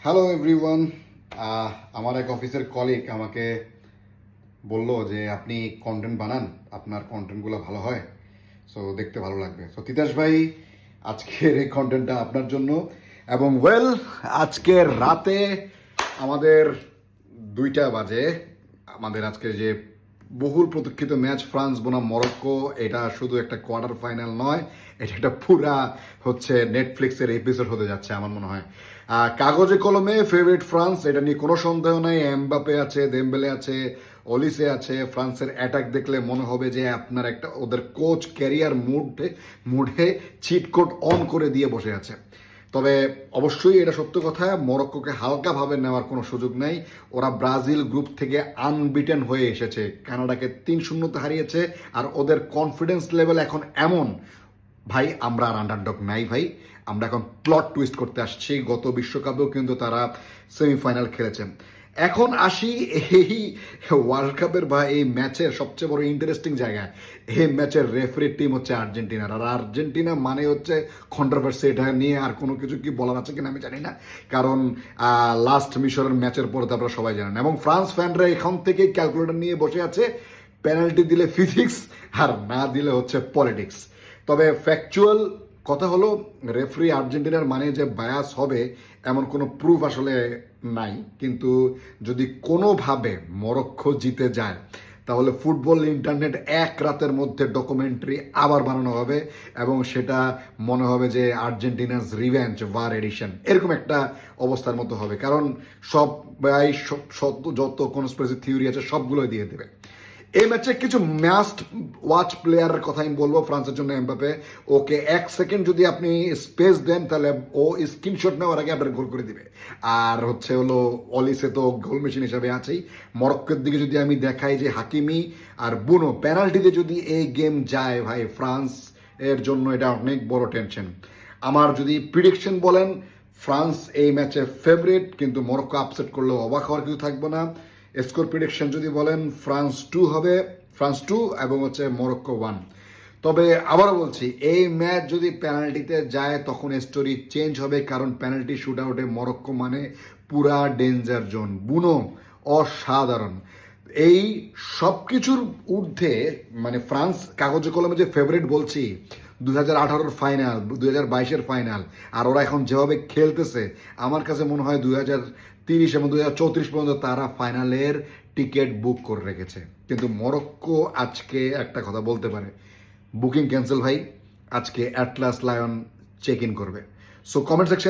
Hello everyone. আমার এক অফিসের কলিগ আমাকে বলল যে আপনি কন্টেন্ট বানান, আপনার কন্টেন্টগুলো ভালো হয়, সো দেখতে ভালো লাগবে। সো তিতাস ভাই, আজকের এই কন্টেন্টটা আপনার জন্য। এবং আজকের রাতে আমাদের 2টা বাজে আমাদের আজকে যে বহুল প্রতীক্ষিত ম্যাচ ফ্রান্স বনাম মরক্কো, এটা শুধু একটা কোয়ার্টার ফাইনাল নয়, এটা একটা পুরা হচ্ছে নেটফ্লিক্সের এপিসোড হতে যাচ্ছে আমার মনে হয়। কাগজে কলমে ফেভারিট ফ্রান্স, এটা নিয়ে কোনো সন্দেহ নাই। এমবাপে আছে, দেমবেলে আছে, অলিসে আছে। ফ্রান্সের অ্যাটাক দেখলে মনে হবে যে আপনার একটা ওদের কোচ ক্যারিয়ার মুডে চিট কোড অন করে দিয়ে বসে আছে। তবে অবশ্যই এটা সত্য কথা, মরক্কোকে হালকাভাবে নেওয়ার কোনো সুযোগ নাই। ওরা ব্রাজিল গ্রুপ থেকে আনবিটেন হয়ে এসেছে, কানাডাকে 3-0 হারিয়েছে। আর ওদের কনফিডেন্স লেভেল এখন এমন, ভাই আমরা আর আন্ডারডগ নাই ভাই, আমরা এখন প্লট টুইস্ট করতে আসছি। গত বিশ্বকাপেও কিন্তু তারা সেমিফাইনাল খেলেছেন। এখন আসি এই ওয়ার্ল্ড কাপের বা এই ম্যাচের সবচেয়ে বড় ইন্টারেস্টিং জায়গায়। এই ম্যাচের রেফারি টিম হচ্ছে আর্জেন্টিনার, আর আর্জেন্টিনা মানে হচ্ছে কন্ট্রোভার্সি। এটা নিয়ে আর কোনো কিছু কি বলার আছে কিনা আমি জানি না, কারণ লাস্ট মিশরের ম্যাচের পরে তো আপনারা সবাই জানেন। এবং ফ্রান্স ফ্যানরা এখান থেকেই ক্যালকুলেটর নিয়ে বসে আছে, পেনাল্টি দিলে ফিজিক্স আর না দিলে হচ্ছে পলিটিক্স। তবে ফ্যাকচুয়াল কথা হলো, রেফারি আর্জেন্টিনার মানে যে বায়াস হবে এমন কোনো প্রুফ আসলে নাই। কিন্তু যদি কোনোভাবে মরক্কো জিতে যায়, তাহলে ফুটবল ইন্টারনেট এক রাতের মধ্যে ডকুমেন্টারি আবার বানানো হবে, এবং সেটা মনে হবে যে আর্জেন্টিনাস রিভেঞ্জ ওয়ার এডিশন, এরকম একটা অবস্থার মতো হবে। কারণ যত কনস্পিরেসি থিওরি আছে সবগুলোই দিয়ে দেবে। এই ম্যাচে কিছু মাস্ট ওয়াচ প্লেয়ারের কথা আমি বলবো ফ্রান্সের জন্য। এমবাপে, ওকে 1 সেকেন্ড যদি আপনি স্পেস দেন, তাহলে ও স্ক্রিনশট নেওয়ার আগে আপনার গোল করে দিবে। আর হলো অলিসে তো গোল মেশিন হিসাবে আছেই। মরক্কোর দিকে যদি আমি দেখাই যে হাকিমি আর বুনো পেনাল্টিতে যদি এই গেম যায়, ভাই ফ্রান্স এর জন্য এটা অনেক বড় টেনশন। আমার যদি প্রিডিকশন বলেন, ফ্রান্স এই ম্যাচে ফেভারিট, কিন্তু মরক্কো আপসেট করলেও অবাক হওয়ার কিছু থাকবে না। স্কোর প্রেডিকশন যদি বলেন, ফ্রান্স 2 হবে, ফ্রান্স 2 এবং হচ্ছে মরক্কো 1। তবে আবারও বলছি, এই ম্যাচ যদি পেনাল্টিতে যায় তখন স্টোরি চেঞ্জ হবে, কারণ পেনাল্টি শুট আউটে মরক্কো মানে পুরা ডেঞ্জার জোন। বুনো অসাধারণ। এই সব কিছুর ঊর্ধ্বে মানে ফ্রান্স কাগজে কলমে যে ফেভারিট বলছি, 2018 ফাইনাল, 2022 ফাইনাল, আর ওরা এখন যেভাবে খেলতেছে আমার কাছে মনে হয় 2030 এবং 2034 পর্যন্ত তারা ফাইনালের টিকিট বুক করে রেখেছে। কিন্তু মরক্কো আজকে একটা কথা বলতে পারে, বুকিং ক্যান্সেল ভাই, আজকে অ্যাটলাস লায়ন চেক ইন করবে। So comment section